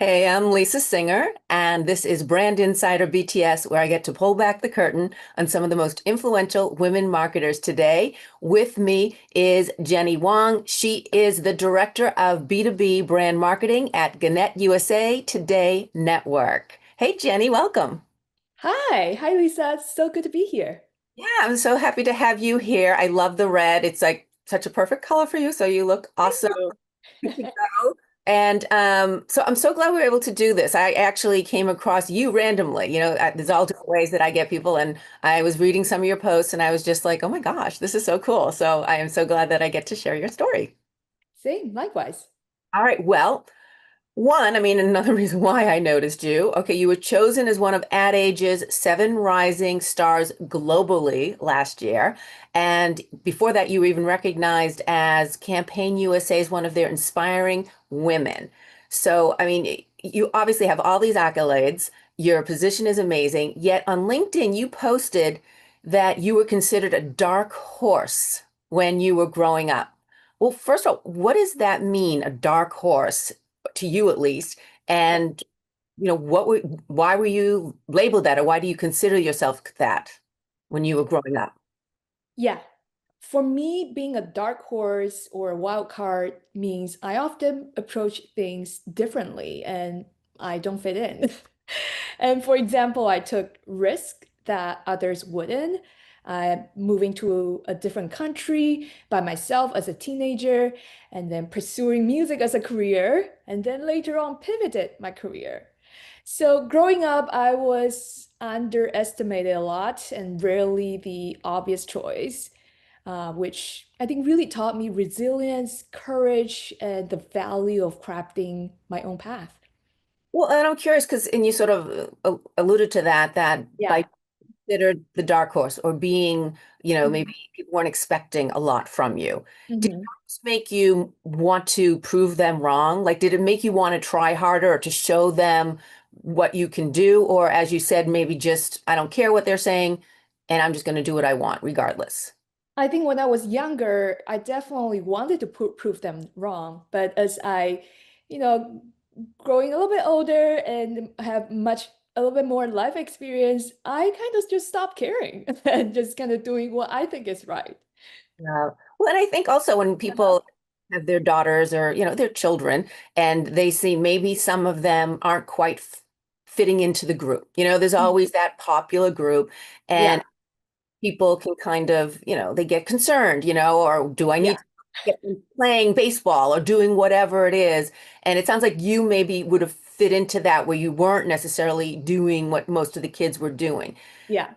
Hey, I'm Lisa Singer, and this is Brand Insider BTS, where I get to pull back the curtain on some of the most influential women marketers today. With me is Jenny Huang. She is the director of B2B brand marketing at Gannett USA Today Network. Hey, Jenny, welcome. Hi, Lisa. It's so good to be here. Yeah, I'm so happy to have you here. I love the red. It's like such a perfect color for you, so you look Thank awesome. you. Good to go. And so I'm so glad we were able to do this. I actually came across you randomly. There's all different ways that I get people, and I was reading some of your posts, and I was just like, oh my gosh, this is so cool. So I am so glad that I get to share your story. Same, likewise. All right, well. One, I mean, another reason why I noticed you. Okay, you were chosen as one of Ad Age's seven rising stars globally last year. And before that, you were even recognized as Campaign USA's one of their inspiring women. So, I mean, you obviously have all these accolades. Your position is amazing. Yet on LinkedIn, you posted that you were considered a dark horse when you were growing up. Well, first of all, what does that mean, a dark horse? To you at least. And why were you labeled that, or why do you consider yourself that when you were growing up? Yeah. For me, being a dark horse or a wild card means I often approach things differently and I don't fit in. And for example, I took risks that others wouldn't. Moving to a different country by myself as a teenager, and then pursuing music as a career, and then later on pivoted my career. So growing up, I was underestimated a lot and rarely the obvious choice, which I think really taught me resilience, courage, and the value of crafting my own path. Well, and I'm curious because, and you sort of alluded to that by Yeah. considered the dark horse or being, maybe Mhm. people weren't expecting a lot from you. Did Mhm. this make you want to prove them wrong? Like, did it make you want to try harder or to show them what you can do? Or as you said, maybe just, I don't care what they're saying, and I'm just going to do what I want regardless. I think when I was younger, I definitely wanted to prove them wrong. But as you know, growing a little bit older and have a little bit more life experience, I kind of just stopped caring and just kind of doing what I think is right. Yeah. Well, and I think also when people have their daughters or, their children, and they see maybe some of them aren't quite fitting into the group. There's always that popular group, Yeah, and people can kind of, they get concerned, or do I yeah. need to get them playing baseball or doing whatever it is? And it sounds like you maybe would have fit into that where you weren't necessarily doing what most of the kids were doing. Yeah.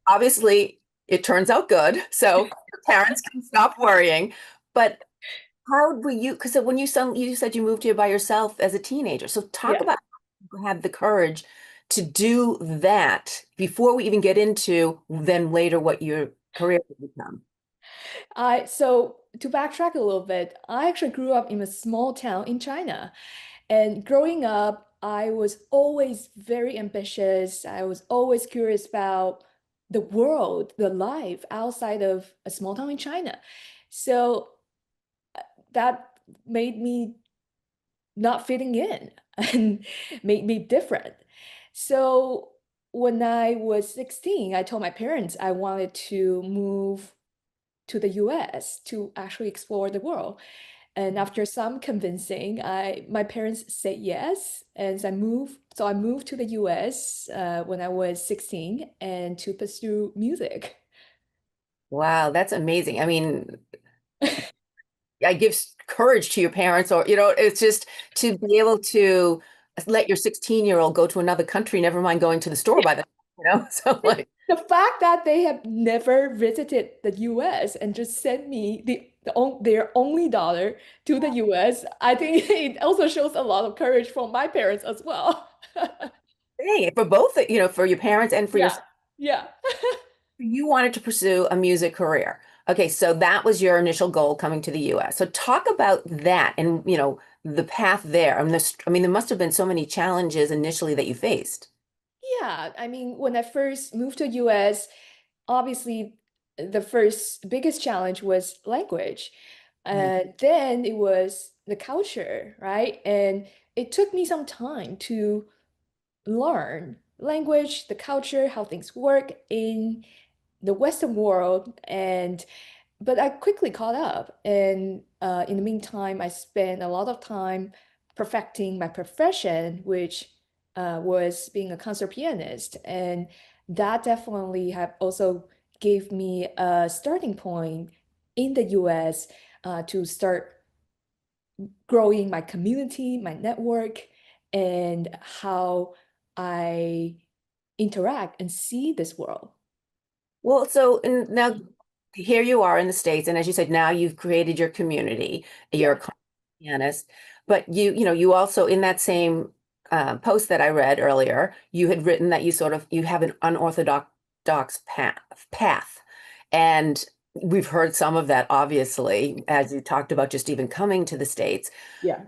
Obviously, it turns out good, so parents can stop worrying. But how were you? Because when you said you moved here by yourself as a teenager. So talk Yeah. about how you had the courage to do that before we even get into then later what your career would become. So to backtrack a little bit, I actually grew up in a small town in China. And growing up, I was always very ambitious. I was always curious about the world, the life outside of a small town in China. So that made me not fitting in and made me different. So when I was 16, I told my parents I wanted to move to the US to actually explore the world. And after some convincing, my parents said yes, and I moved to the US when I was 16 and to pursue music. Wow, that's amazing. I mean, I give courage to your parents, or it's just to be able to let your 16-year-old go to another country, never mind going to the store by the. So like, The fact that they have never visited the US and just sent me their only daughter to the US, I think it also shows a lot of courage from my parents as well. hey, for both, for your parents and for Yeah, yourself. yeah. You wanted to pursue a music career. Okay, so that was your initial goal coming to the US. So talk about that and, the path there. I mean, there must have been so many challenges initially that you faced. Yeah, I mean, when I first moved to US, obviously the first biggest challenge was language. Mhm. Then it was the culture, right? And it took me some time to learn language, the culture, how things work in the Western world, and but I quickly caught up. And in the meantime, I spent a lot of time perfecting my profession, which was being a concert pianist, and that definitely have also gave me a starting point in the US to start growing my community, my network, and how I interact and see this world. Well, so and now here you are in the States, and as you said, now you've created your community. You're Yeah, a pianist, but you also in that same post that I read earlier, you had written that you have an unorthodox path, and we've heard some of that obviously as you talked about just even coming to the States. yeah.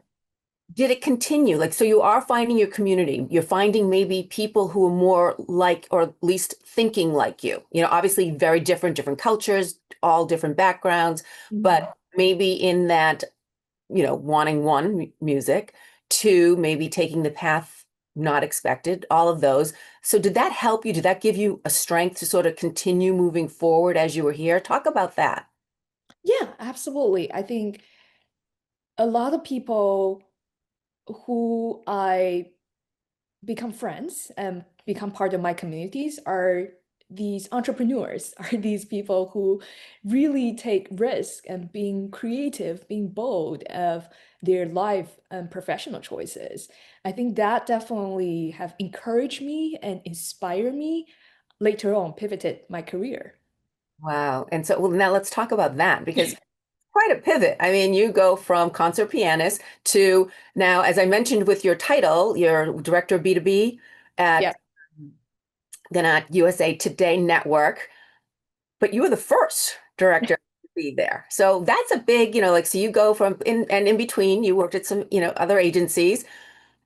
Did it continue? Like, so you are finding your community. You're finding maybe people who are more like, or at least thinking like you. Obviously very different cultures, all different backgrounds, Mhm. but maybe in that, wanting one music, two, maybe taking the path not expected, all of those. So did that help you? Did that give you a strength to sort of continue moving forward as you were here? Talk about that. Yeah, absolutely. I think a lot of people who I become friends and become part of my communities are these entrepreneurs, are these people who really take risk and being creative, being bold of their life and professional choices. I think that definitely have encouraged me and inspired me later on, pivoted my career. Wow. And so, well, now let's talk about that because quite a pivot. I mean, you go from concert pianist to now, as I mentioned with your title, you're director of B2B Yeah. at Gannett USA Today Network, but you were the first director to be there. So that's a big, like, so you go from in between, you worked at some, other agencies.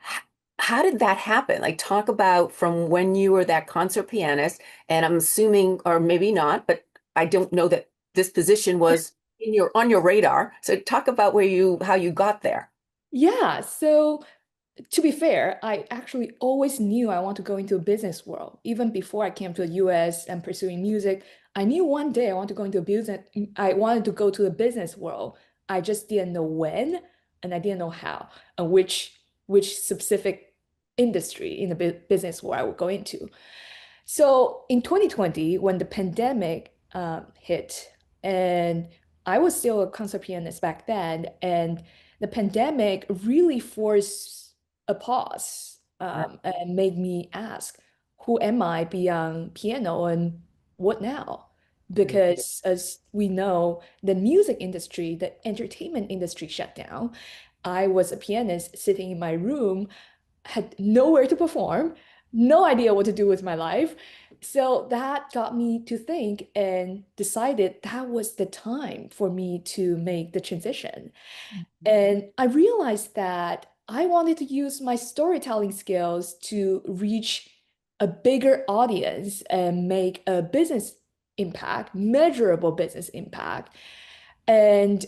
H- How did that happen? Like, talk about from when you were that concert pianist, and I'm assuming, or maybe not, but I don't know that this position was on your radar. So talk about how you got there. Yeah. So to be fair, I actually always knew I want to go into a business world. Even before I came to the US and pursuing music, I knew one day I want to go into a business. I wanted to go to the business world. I just didn't know when, and I didn't know how, and which specific industry in the business world I would go into. So in 2020, when the pandemic hit, and I was still a concert pianist back then, and the pandemic really forced a pause and made me ask, who am I beyond piano and what now? Because as we know, the music industry, the entertainment industry shut down. I was a pianist sitting in my room, had nowhere to perform, no idea what to do with my life. So that got me to think and decided that was the time for me to make the transition. And I realized that I wanted to use my storytelling skills to reach a bigger audience and make a business impact, measurable business impact. And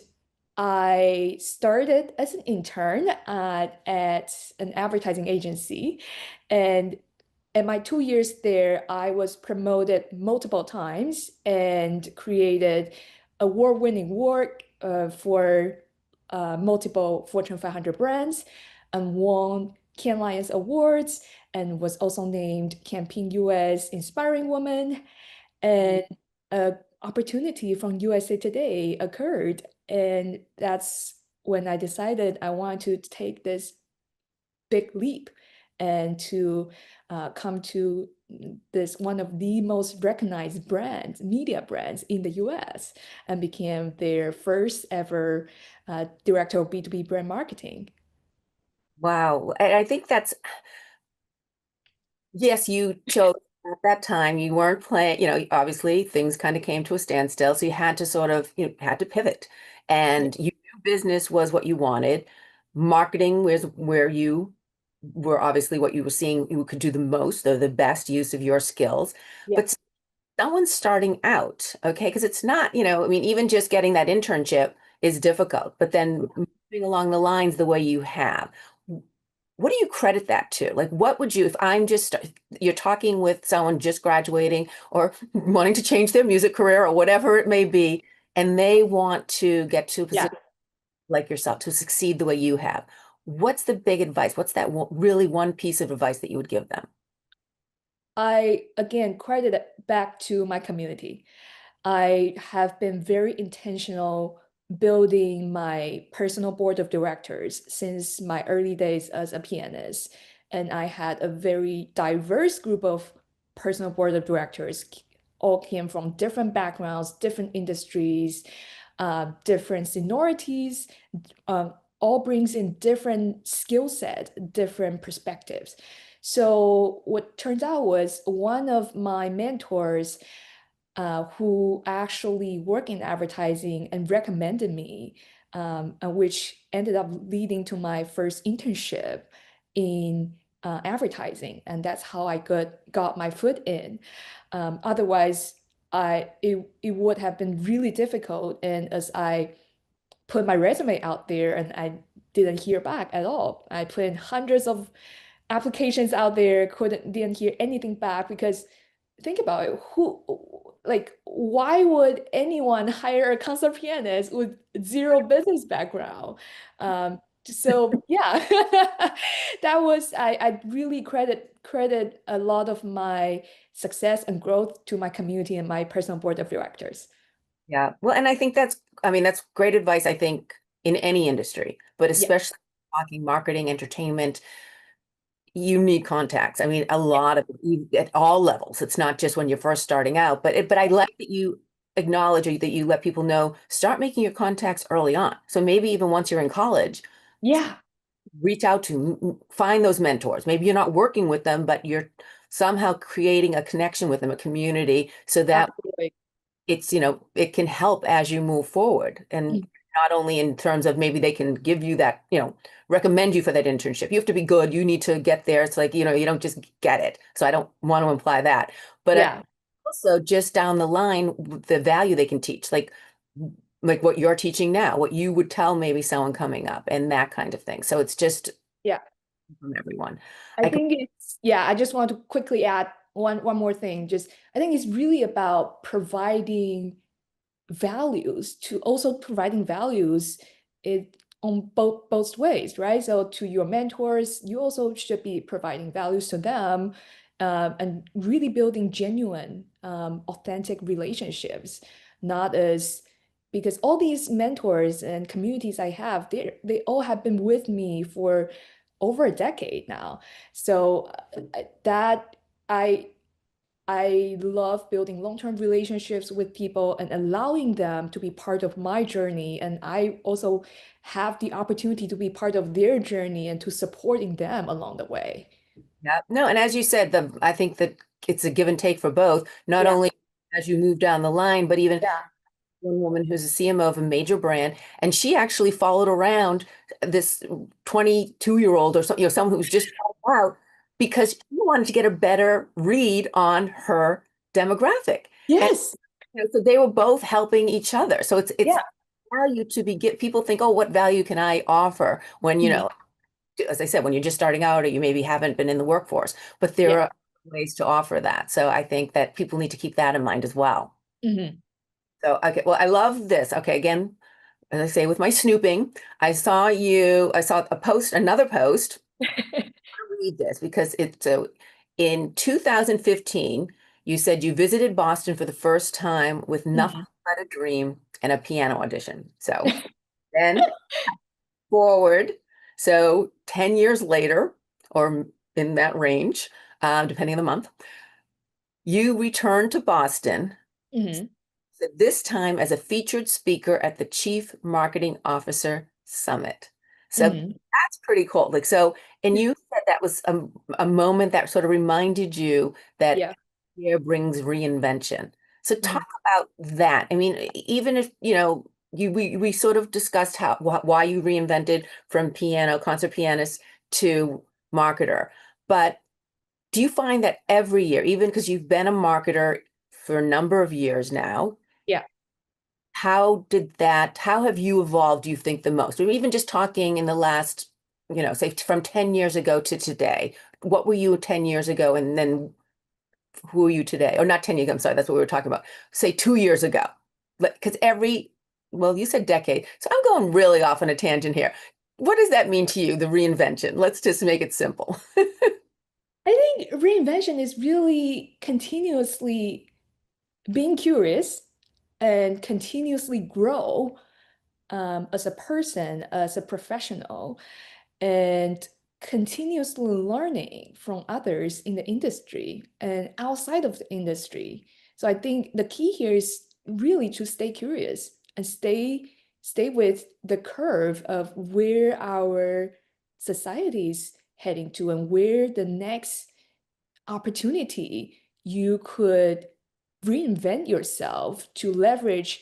I started as an intern at an advertising agency. And in my 2 years there, I was promoted multiple times and created award-winning work for multiple Fortune 500 brands and won Cannes Lions Awards and was also named Campaign US Inspiring Woman. And a opportunity from USA Today occurred, and that's when I decided I wanted to take this big leap and to come to this one of the most recognized brands, media brands in the US, and became their first ever director of B2B brand marketing. Wow. And I think that's, yes, you chose at that time, you weren't playing, obviously things kind of came to a standstill. So you had to sort of, had to pivot. Yeah. And you knew business was what you wanted. Marketing was where you were obviously what you were seeing you could do the most or the best use of your skills. Yeah. But someone starting out, okay, because it's not, I mean, even just getting that internship is difficult, but then moving along the lines the way you have. what do you credit that to? Like, what would you, if you're talking with someone just graduating or wanting to change their music career or whatever it may be, and they want to get to a Yeah. position like yourself to succeed the way you have, what's the big advice? What's that really one piece of advice that you would give them? I again credit it back to my community. I have been very intentional building my personal board of directors since my early days as a pianist. And I had a very diverse group of personal board of directors, all came from different backgrounds, different industries, different seniorities, all brings in different skill set, different perspectives. So what turns out was one of my mentors who actually work in advertising and recommended me, which ended up leading to my first internship in advertising, and that's how I got my foot in. Otherwise, it would have been really difficult, and as I put my resume out there and I didn't hear back at all. I put in hundreds of applications out there, didn't hear anything back because think about it, why would anyone hire a concert pianist with zero business background? So yeah, I really credit a lot of my success and growth to my community and my personal board of directors. Yeah. Well, and I think I mean, that's great advice, I think, in any industry, but Yeah, especially talking marketing, entertainment, you need contacts. I mean, a lot of at all levels. It's not just when you're first starting out, but I like that you acknowledge or that you let people know, start making your contacts early on. So maybe even once you're in college, yeah, reach out to, find those mentors. Maybe you're not working with them, but you're somehow creating a connection with them, a community, so that absolutely. it can help as you move forward. And not only in terms of maybe they can give you that, recommend you for that internship. You have to be good. You need to get there. It's like, you don't just get it. So I don't want to imply that. But Yeah, also just down the line, the value they can teach, like what you're teaching now, what you would tell maybe someone coming up and that kind of thing. So it's just yeah. from everyone. I I can, think it's yeah, I just want to quickly add one more thing. Just I think it's really about providing values to also providing values it on both ways, right? So to your mentors, you also should be providing values to them, and really building genuine, authentic relationships, not as because all these mentors and communities I have, they all have been with me for over a decade now. So that I I love building long-term relationships with people and allowing them to be part of my journey. And I also have the opportunity to be part of their journey and to supporting them along the way. yeah, no, and as you said, I think that it's a give and take for both, not Yeah. only as you move down the line, but even Yeah. one woman who's a CMO of a major brand, and she actually followed around this 22-year-old or something, someone who's just starting out because she wanted to get a better read on her demographic. And Yes. so they were both helping each other. So it's Yeah. value to be get people think, oh, what value can I offer when, Mhm. as I said, when you're just starting out or you maybe haven't been in the workforce, but Yeah. there are ways to offer that. So I think that people need to keep that in mind as well. Mhm. So, okay, well, I love this. Okay, again, as I say, with my snooping, I saw another post. I'll read this because in 2015, you said you visited Boston for the first time with nothing Mhm. but a dream and a piano audition. So then forward, so 10 years later, or in that range, depending on the month, you returned to Boston Mhm. this time as a featured speaker at the Chief Marketing Officer Summit. So Mhm. that's pretty cool. And you said that was a moment that sort of reminded you that Yeah. fear brings reinvention. So Mhm. talk about that. I mean, even if, we sort of discussed why you reinvented from concert pianist to marketer. But do you find that every year, even because you've been a marketer for a number of years now, Yeah. how have you evolved, do you think, the most? Or even just talking in the last say from 10 years ago to today, what were you 10 years ago? And then who are you today? Or not 10 years ago, I'm sorry, that's what we were talking about. Say 2 years ago. Because well, you said decade. So I'm going really off on a tangent here. What does that mean to you, the reinvention? Let's just make it simple. I think reinvention is really continuously being curious and continuously grow as a person, as a professional, and continuously learning from others in the industry and outside of the industry. So I think the key here is really to stay curious and stay with the curve of where our society is heading to and where the next opportunity you could reinvent yourself to leverage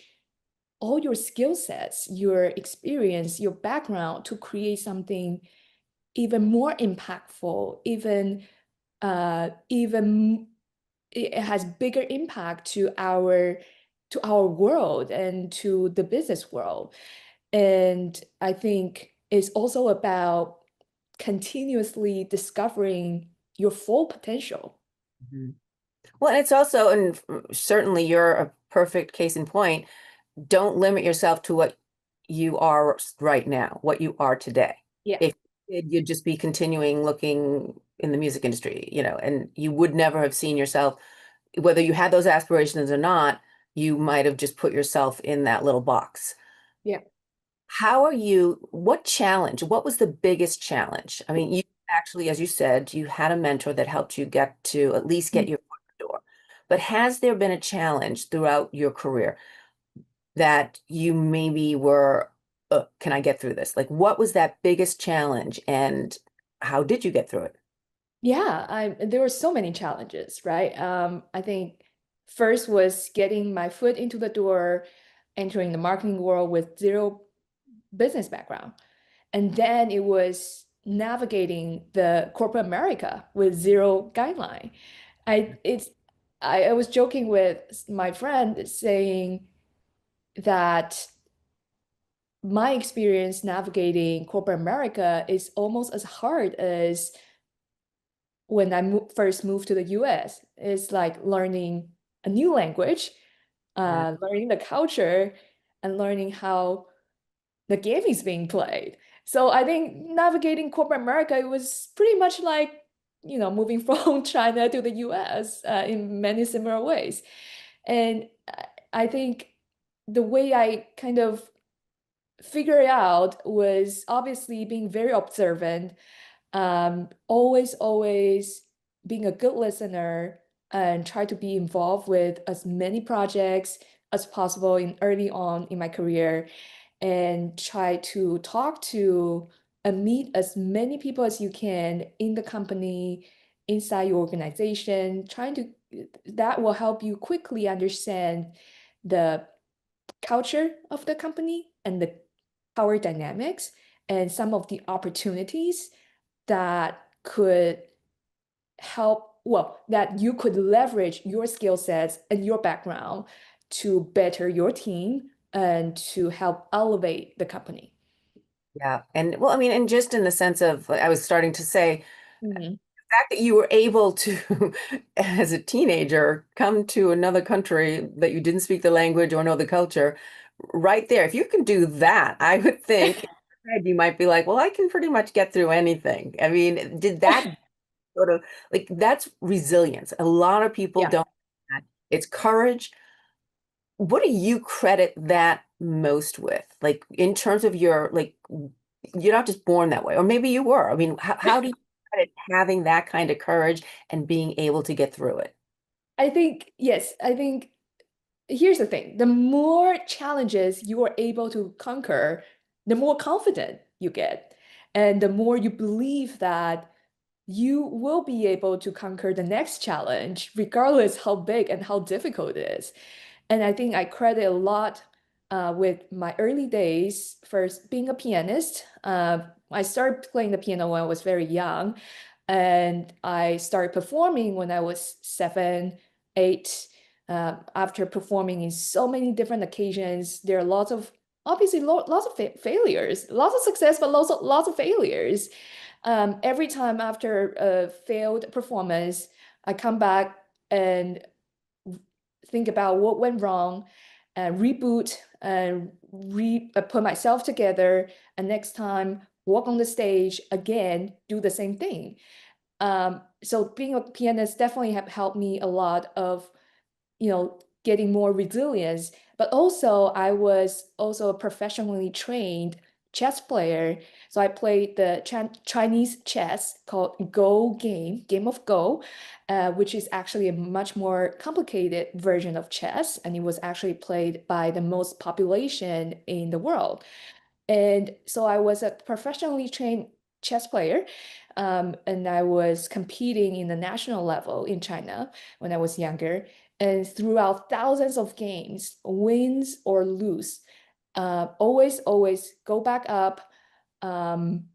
all your skill sets, your experience, your background to create something even more impactful, even it has bigger impact to our world and to the business world. And I think it's also about continuously discovering your full potential. Mhm. Well, and it's also, and certainly you're a perfect case in point. Don't limit yourself to what you are right now, what you are today. Yeah. If you did, you'd just be continuing looking in the music industry, and you would never have seen yourself, whether you had those aspirations or not, you might have just put yourself in that little box. Yeah. What was the biggest challenge? I mean, you actually, as you said, you had a mentor that helped you get to at least get your foot in the door. But has there been a challenge throughout your career that you maybe were, can I get through this? Like, what was that biggest challenge and how did you get through it? Yeah, there were so many challenges, right? I think first was getting my foot into the door, entering the marketing world with zero business background. And then it was navigating the corporate America with zero guideline. I it's I was joking with my friend saying that my experience navigating corporate America is almost as hard as when I first moved to the US. It's like learning a new language, Yeah. learning the culture, and learning how the game is being played. So I think navigating corporate America, it was pretty much like, moving from China to the US in many similar ways. And I think the way I kind of figured it out was obviously being very observant, always being a good listener and try to be involved with as many projects as possible in early on in my career and try to talk to and meet as many people as you can in the company, inside your organization, trying to that will help you quickly understand the culture of the company and the power dynamics and some of the opportunities that could that you could leverage your skill sets and your background to better your team and to help elevate the company. Yeah. And well, I mean, and just in the sense of, like, I was starting to say, Mhm. the fact that you were able to, as a teenager, come to another country that you didn't speak the language or know the culture, right there. If you can do that, I would think in your head you might be like, well, I can pretty much get through anything. I mean, did that sort of like that's resilience? A lot of people Yeah. don't have that. It's courage. What do you credit that most with? Like in terms of your like you're not just born that way, or maybe you were. I mean, how do you credit having that kind of courage and being able to get through it? I think, yes, I think here's the thing. The more challenges you are able to conquer, the more confident you get. And the more you believe that you will be able to conquer the next challenge, regardless how big and how difficult it is. And I think I credit a lot with my early days, first being a pianist. I started playing the piano when I was very young, and I started performing when I was 7, 8. After performing in so many different occasions, there are lots of obviously lots of failures, lots of success, but lots of failures. Every time after a failed performance, I come back and think about what went wrong, and reboot and put myself together, and next time walk on the stage again, do the same thing. So being a pianist definitely have helped me a lot of, getting more resilience. But also, I was also a professionally trained chess player. So I played the Chinese chess called Go game of Go, which is actually a much more complicated version of chess. And it was actually played by the most population in the world. And so I was a professionally trained chess player, and I was competing in the national level in China when I was younger. And throughout thousands of games, wins or lose, always go back up, um,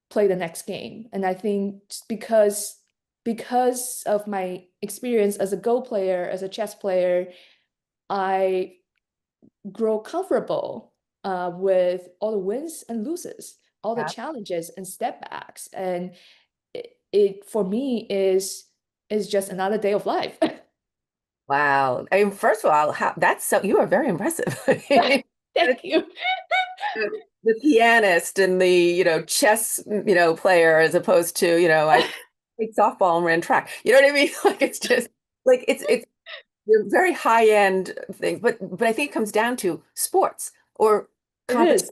play the next game. And I think because of my experience as a Go player, as a chess player, I grow comfortable with all the wins and loses, all the Yeah. challenges and setbacks, and it for me is just another day of life. Wow. I mean, first of all, that's so you are very impressive. Thank you. The pianist and the, chess, player as opposed to, I played softball and ran track. You know what I mean? Like it's just like it's they're very high end things, but I think it comes down to sports or It competition is.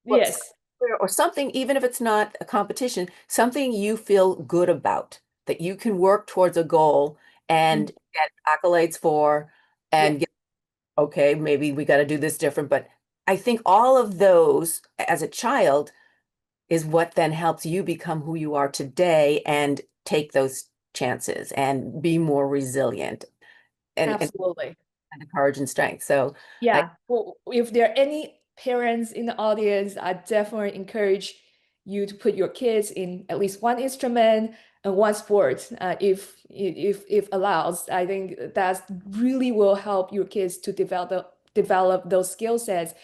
Yes. or something, even if it's not a competition, something you feel good about, that you can work towards a goal and Mm. get accolades for Yeah, and get, okay, maybe we got to do this different. But I think all of those as a child is what then helps you become who you are today and take those chances and be more resilient and absolutely. the courage and strength. So I Yeah. Well, if there are any parents in the audience, I definitely encourage you to put your kids in at least one instrument and one sport, if allows. I think that really will help your kids to develop those skill sets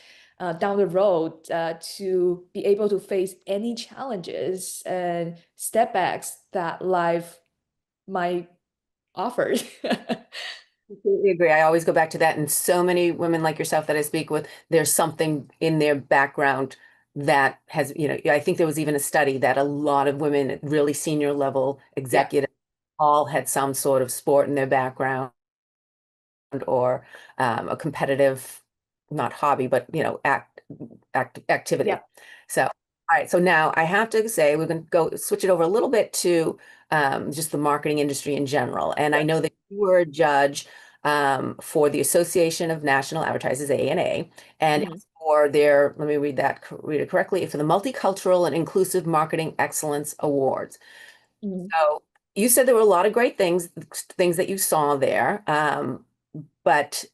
down the road, to be able to face any challenges and setbacks that life might offer. completely agree. I always go back to that. And so many women like yourself that I speak with, there's something in their background that has, I think there was even a study that a lot of women at really senior level Yeah, executives all had some sort of sport in their background or a competitive, not hobby, but yeah, activity. So, all right. So now I have to say we're going to go switch it over a little bit to just the marketing industry in general. And I yeah. know that you were a judge for the Association of National Advertisers, ANA, and Mhm, for their, let me read it correctly, for the Multicultural and Inclusive Marketing Excellence Awards. mhm. So you said there were a lot of great things that you saw there. But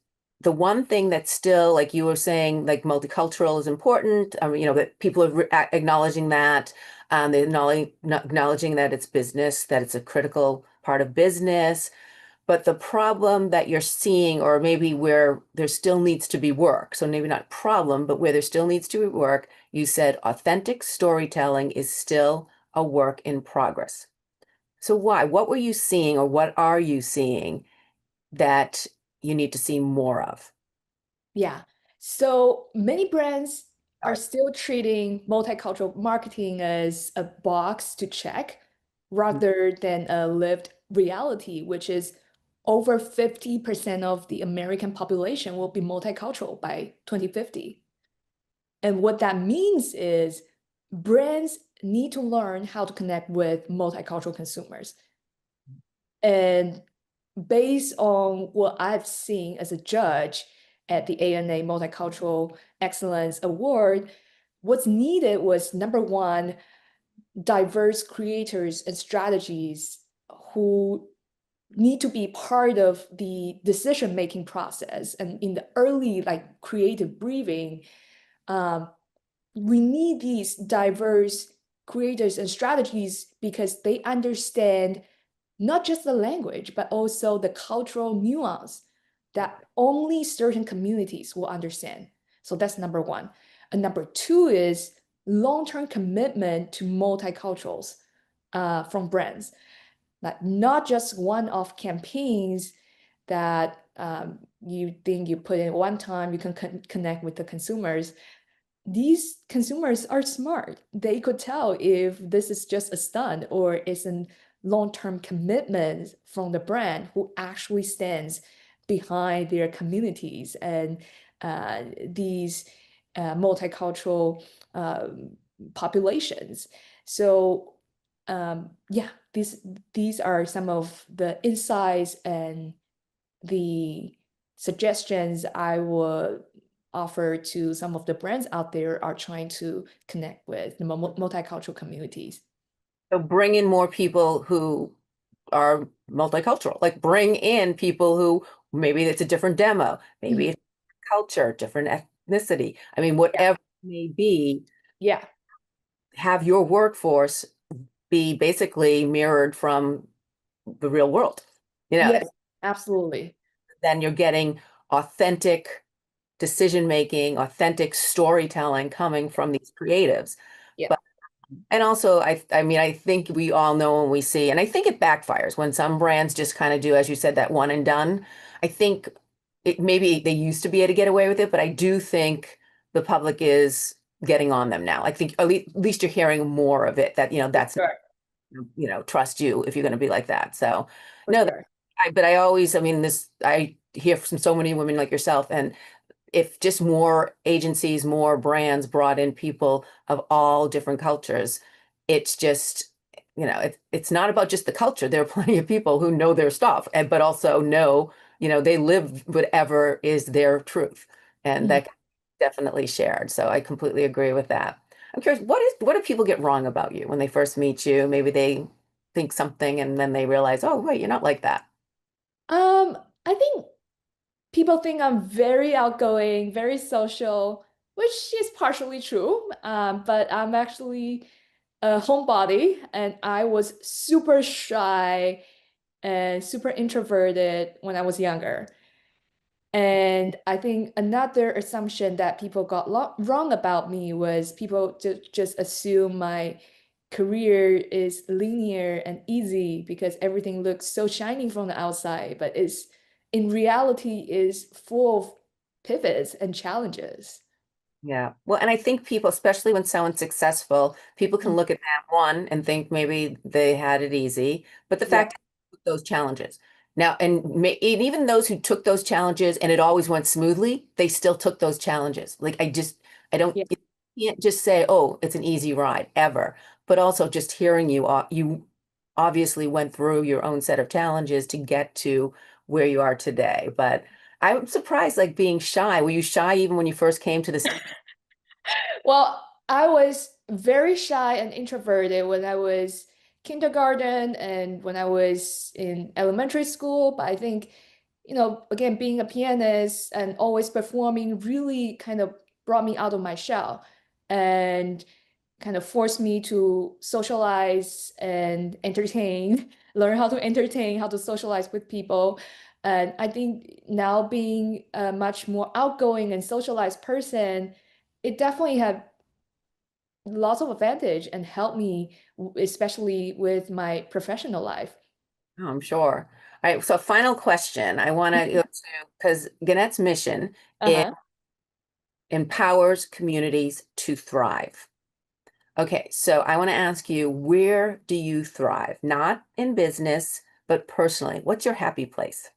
the one thing that's still, like you were saying, like multicultural is important. That people are acknowledging that. They're acknowledging that it's business, that it's a critical part of business. But the problem that you're seeing, or maybe where there still needs to be work, so maybe not problem, but where there still needs to be work, you said authentic storytelling is still a work in progress. So why? What were you seeing, or what are you seeing that you need to see more of? Yeah. So many brands are Sorry. still treating multicultural marketing as a box to check rather than a lived reality, which is over 50% of the American population will be multicultural by 2050. And what that means is brands need to learn how to connect with multicultural consumers. And based on what I've seen as a judge at the ANA Multicultural Excellence Award, what's needed was number one, diverse creators and strategies who need to be part of the decision-making process. And in the early, like creative briefing, um, we need these diverse creators and strategies because they understand not just the language, but also the cultural nuance that only certain communities will understand. So that's number one. And number two is long-term commitment to multiculturals from brands. Like not just one-off campaigns that you think you put in one time, you can connect with the consumers. These consumers are smart. They could tell if this is just a stunt or it's a long-term commitment from the brand who actually stands behind their communities and these multicultural populations. So yeah, these are some of the insights and the suggestions I would offer to some of the brands out there are trying to connect with the multicultural communities. So bring in more people who are multicultural. Like bring in people who maybe it's a different demo, maybe Mhm. it's culture, different ethnicity. I mean, Yeah. whatever it may be, Yeah. have your workforce be basically mirrored from the real world. You know, Yes, absolutely. then you're getting authentic decision making, authentic storytelling coming from these creatives. Yeah. But and also I mean I think we all know when we see, and I think it backfires when some brands just kind of do, as you said, that one and done. I think it maybe they used to be able to get away with it, but I do think the public is getting on them now. I think at least you're hearing more of it that, For that's, sure. trust you if you're going to be like that. So For no, sure. but I always, I mean, I hear from so many women like yourself, and if just more agencies, more brands brought in people of all different cultures, it's just, it's not about just the culture. There are plenty of people who know their stuff, and but also know, they live whatever is their truth, and Mhm. that definitely shared. So I completely agree with that. I'm curious, what do people get wrong about you when they first meet you? Maybe they think something and then they realize, oh, wait, you're not like that. I think people think I'm very outgoing, very social, which is partially true. But I'm actually a homebody, and I was super shy and super introverted when I was younger. And I think another assumption that people got wrong about me was people just assume my career is linear and easy because everything looks so shiny from the outside, but it's in reality is full of pivots and challenges. Yeah. Well, and I think people, especially when someone's successful, people can Mm. look at that one and think maybe they had it easy. But the Yeah, fact is, those challenges. Now, and even those who took those challenges and it always went smoothly, they still took those challenges. Like I don't, yeah. you can't just say, oh, it's an easy ride ever. But also just hearing you, you obviously went through your own set of challenges to get to where you are today. But I'm surprised, like being shy. Were you shy even when you first came to the States? Well, I was very shy and introverted when I was kindergarten and when I was in elementary school. But I think, again, being a pianist and always performing really kind of brought me out of my shell and kind of forced me to socialize and entertain, learn how to entertain, how to socialize with people. And I think now being a much more outgoing and socialized person, it definitely had lots of advantage and helped me, especially with my professional life. Oh, I'm sure. All right, so final question. I want to go to, because Gannett's mission, it Uh-huh. empowers communities to thrive. Okay, so I want to ask you, where do you thrive? Not in business, but personally. What's your happy place?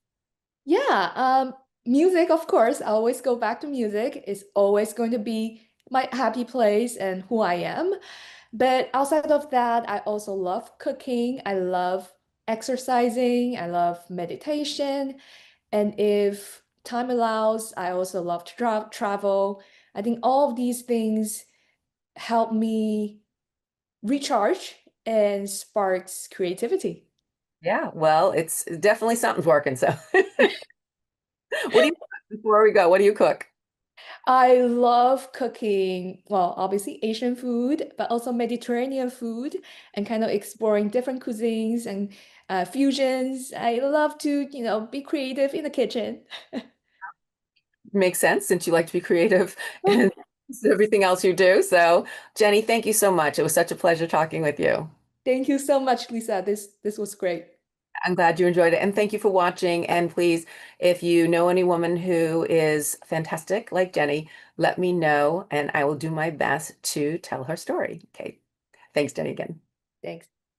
Yeah, music, of course. I always go back to music. It's always going to be my happy place and who I am. But outside of that, I also love cooking. I love exercising. I love meditation. And if time allows, I also love to travel. I think all of these things help me recharge and sparks creativity. Yeah, well, it's definitely something's working. So, what do you, before we go, what do you cook? I love cooking, well, obviously Asian food, but also Mediterranean food and kind of exploring different cuisines and fusions. I love to, be creative in the kitchen. makes sense since you like to be creative and everything else you do. So, Jenny, thank you so much. It was such a pleasure talking with you. Thank you so much, Lisa. This was great. I'm glad you enjoyed it. And thank you for watching. And please, if you know any woman who is fantastic like Jenny, let me know and I will do my best to tell her story. Okay. Thanks, Jenny, again. Thanks.